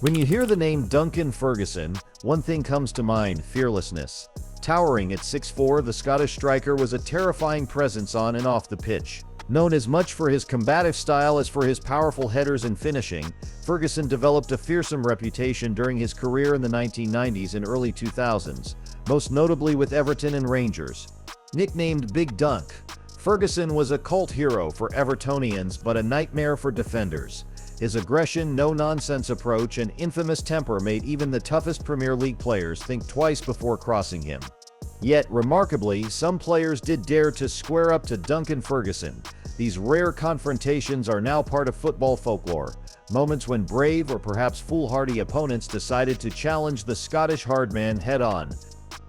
When you hear the name Duncan Ferguson, one thing comes to mind: fearlessness. Towering at 6'4", the Scottish striker was a terrifying presence on and off the pitch. Known as much for his combative style as for his powerful headers and finishing, Ferguson developed a fearsome reputation during his career in the 1990s and early 2000s, most notably with Everton and Rangers. Nicknamed Big Dunc, Ferguson was a cult hero for Evertonians but a nightmare for defenders. His aggression, no-nonsense approach, and infamous temper made even the toughest Premier League players think twice before crossing him. Yet, remarkably, some players did dare to square up to Duncan Ferguson. These rare confrontations are now part of football folklore, moments when brave or perhaps foolhardy opponents decided to challenge the Scottish hardman head-on.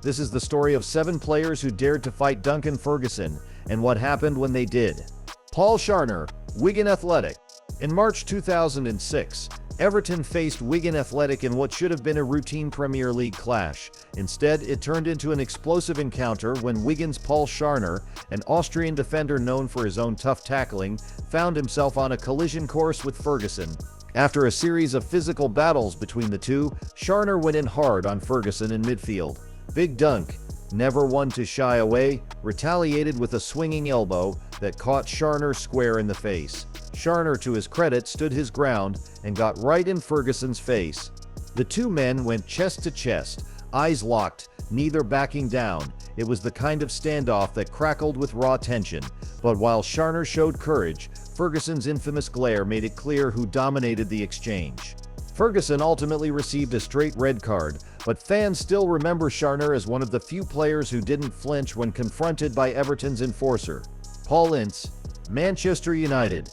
This is the story of 7 players who dared to fight Duncan Ferguson, and what happened when they did. Paul Scharner, Wigan Athletic. In March 2006, Everton faced Wigan Athletic in what should have been a routine Premier League clash. Instead, it turned into an explosive encounter when Wigan's Paul Scharner, an Austrian defender known for his own tough tackling, found himself on a collision course with Ferguson. After a series of physical battles between the two, Scharner went in hard on Ferguson in midfield. Big Dunc, never one to shy away, retaliated with a swinging elbow that caught Scharner square in the face. Scharner, to his credit, stood his ground and got right in Ferguson's face. The two men went chest to chest, eyes locked, neither backing down. It was the kind of standoff that crackled with raw tension. But while Scharner showed courage, Ferguson's infamous glare made it clear who dominated the exchange. Ferguson ultimately received a straight red card, but fans still remember Scharner as one of the few players who didn't flinch when confronted by Everton's enforcer. Paul Ince, Manchester United.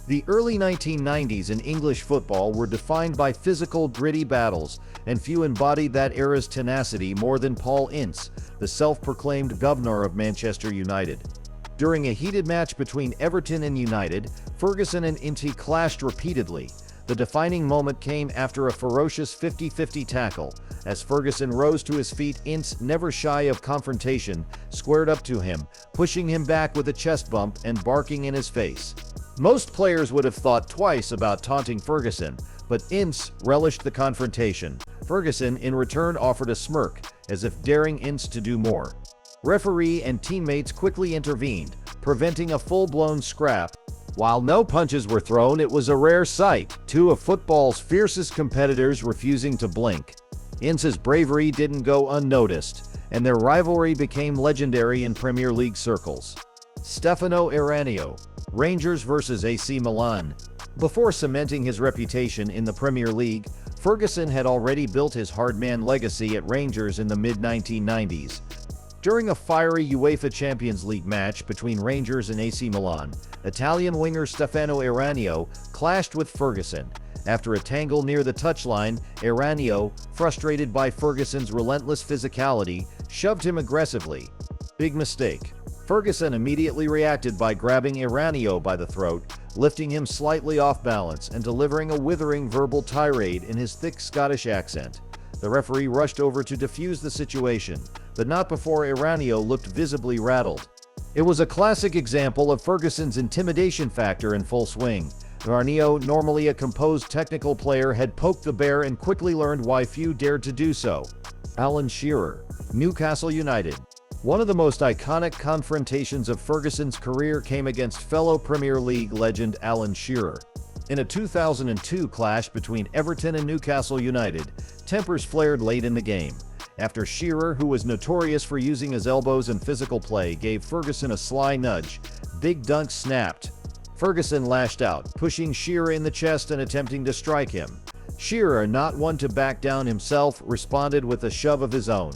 The early 1990s in English football were defined by physical, gritty battles, and few embodied that era's tenacity more than Paul Ince, the self-proclaimed governor of Manchester United. During a heated match between Everton and United, Ferguson and Ince clashed repeatedly. The defining moment came after a ferocious 50-50 tackle. As Ferguson rose to his feet, Ince, never shy of confrontation, squared up to him, pushing him back with a chest bump and barking in his face. Most players would have thought twice about taunting Ferguson, but Ince relished the confrontation. Ferguson, in return, offered a smirk, as if daring Ince to do more. Referee and teammates quickly intervened, preventing a full-blown scrap. While no punches were thrown, it was a rare sight, two of football's fiercest competitors refusing to blink. Ince's bravery didn't go unnoticed, and their rivalry became legendary in Premier League circles. Stefano Eranio, Rangers vs AC Milan. Before cementing his reputation in the Premier League, Ferguson had already built his hardman legacy at Rangers in the mid-1990s. During a fiery UEFA Champions League match between Rangers and AC Milan, Italian winger Stefano Eranio clashed with Ferguson. After a tangle near the touchline, Eranio, frustrated by Ferguson's relentless physicality, shoved him aggressively. Big mistake. Ferguson immediately reacted by grabbing Eranio by the throat, lifting him slightly off balance and delivering a withering verbal tirade in his thick Scottish accent. The referee rushed over to defuse the situation, but not before Eranio looked visibly rattled. It was a classic example of Ferguson's intimidation factor in full swing. Eranio, normally a composed technical player, had poked the bear and quickly learned why few dared to do so. Alan Shearer, Newcastle United. One of the most iconic confrontations of Ferguson's career came against fellow Premier League legend Alan Shearer. In a 2002 clash between Everton and Newcastle United, tempers flared late in the game. After Shearer, who was notorious for using his elbows and physical play, gave Ferguson a sly nudge, Big Dunc snapped. Ferguson lashed out, pushing Shearer in the chest and attempting to strike him. Shearer, not one to back down himself, responded with a shove of his own.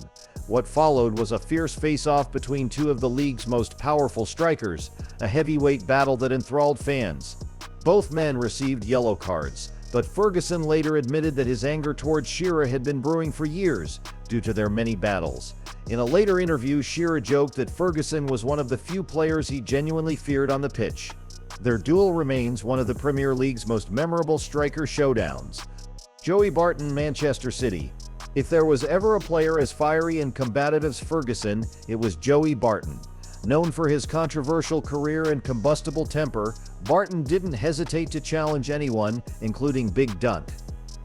What followed was a fierce face-off between two of the league's most powerful strikers, a heavyweight battle that enthralled fans. Both men received yellow cards, but Ferguson later admitted that his anger towards Shearer had been brewing for years, due to their many battles. In a later interview, Shearer joked that Ferguson was one of the few players he genuinely feared on the pitch. Their duel remains one of the Premier League's most memorable striker showdowns. Joey Barton, Manchester City. If there was ever a player as fiery and combative as Ferguson, it was Joey Barton. Known for his controversial career and combustible temper, Barton didn't hesitate to challenge anyone, including Big Dunc.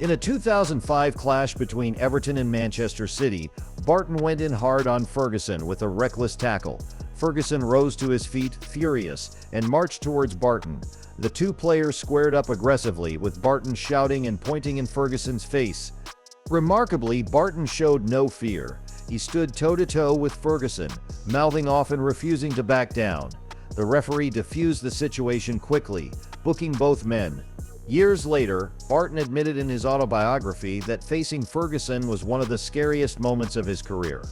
In a 2005 clash between Everton and Manchester City, Barton went in hard on Ferguson with a reckless tackle. Ferguson rose to his feet, furious, and marched towards Barton. The two players squared up aggressively, with Barton shouting and pointing in Ferguson's face. Remarkably, Barton showed no fear. He stood toe-to-toe with Ferguson, mouthing off and refusing to back down. The referee diffused the situation quickly, booking both men. Years later, Barton admitted in his autobiography that facing Ferguson was one of the scariest moments of his career.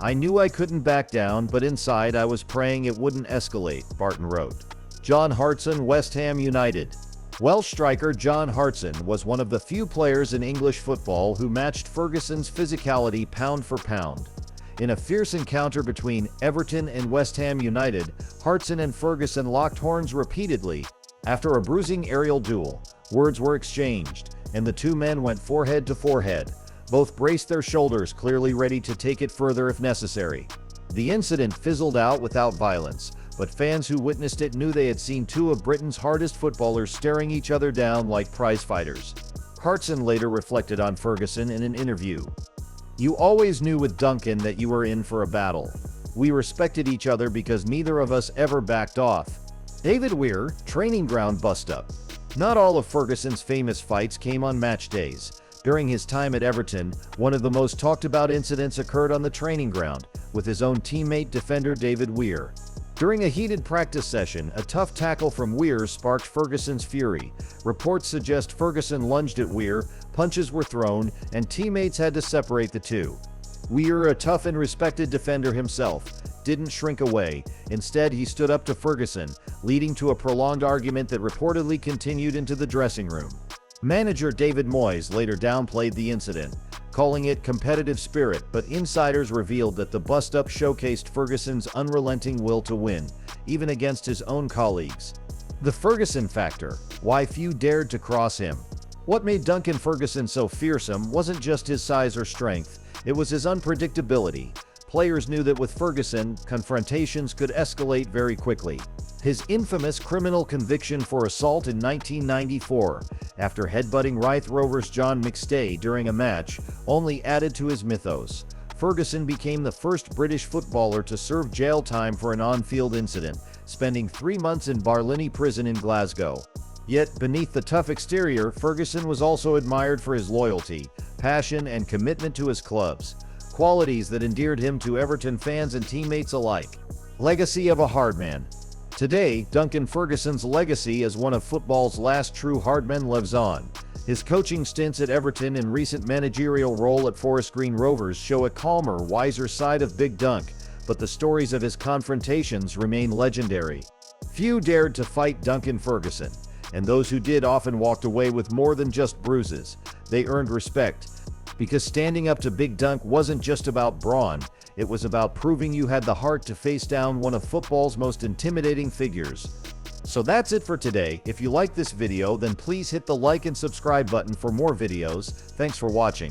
"I knew I couldn't back down, but inside I was praying it wouldn't escalate," Barton wrote. John Hartson, West Ham United. Welsh striker John Hartson was one of the few players in English football who matched Ferguson's physicality pound for pound. In a fierce encounter between Everton and West Ham United, Hartson and Ferguson locked horns repeatedly. After a bruising aerial duel, words were exchanged, and the two men went forehead to forehead. Both braced their shoulders, clearly ready to take it further if necessary. The incident fizzled out without violence, but fans who witnessed it knew they had seen two of Britain's hardest footballers staring each other down like prize fighters. Hartson later reflected on Ferguson in an interview. "You always knew with Duncan that you were in for a battle. We respected each other because neither of us ever backed off." David Weir, training ground bust-up. Not all of Ferguson's famous fights came on match days. During his time at Everton, one of the most talked-about incidents occurred on the training ground, with his own teammate defender David Weir. During a heated practice session, a tough tackle from Weir sparked Ferguson's fury. Reports suggest Ferguson lunged at Weir, punches were thrown, and teammates had to separate the two. Weir, a tough and respected defender himself, didn't shrink away. Instead, he stood up to Ferguson, leading to a prolonged argument that reportedly continued into the dressing room. Manager David Moyes later downplayed the incident, calling it competitive spirit, but insiders revealed that the bust-up showcased Ferguson's unrelenting will to win, even against his own colleagues. The Ferguson factor: why few dared to cross him. What made Duncan Ferguson so fearsome wasn't just his size or strength, it was his unpredictability. Players knew that with Ferguson, confrontations could escalate very quickly. His infamous criminal conviction for assault in 1994, after headbutting Ryth Rovers' John McStay during a match, only added to his mythos. Ferguson became the first British footballer to serve jail time for an on-field incident, spending 3 months in Barlinnie Prison in Glasgow. Yet, beneath the tough exterior, Ferguson was also admired for his loyalty, passion, and commitment to his clubs, qualities that endeared him to Everton fans and teammates alike. Legacy of a hardman. Today, Duncan Ferguson's legacy as one of football's last true hardmen lives on. His coaching stints at Everton and recent managerial role at Forest Green Rovers show a calmer, wiser side of Big Dunc, but the stories of his confrontations remain legendary. Few dared to fight Duncan Ferguson, and those who did often walked away with more than just bruises. They earned respect, because standing up to Big Dunc wasn't just about brawn, it was about proving you had the heart to face down one of football's most intimidating figures. So that's it for today. If you like this video, then please hit the like and subscribe button for more videos. Thanks for watching.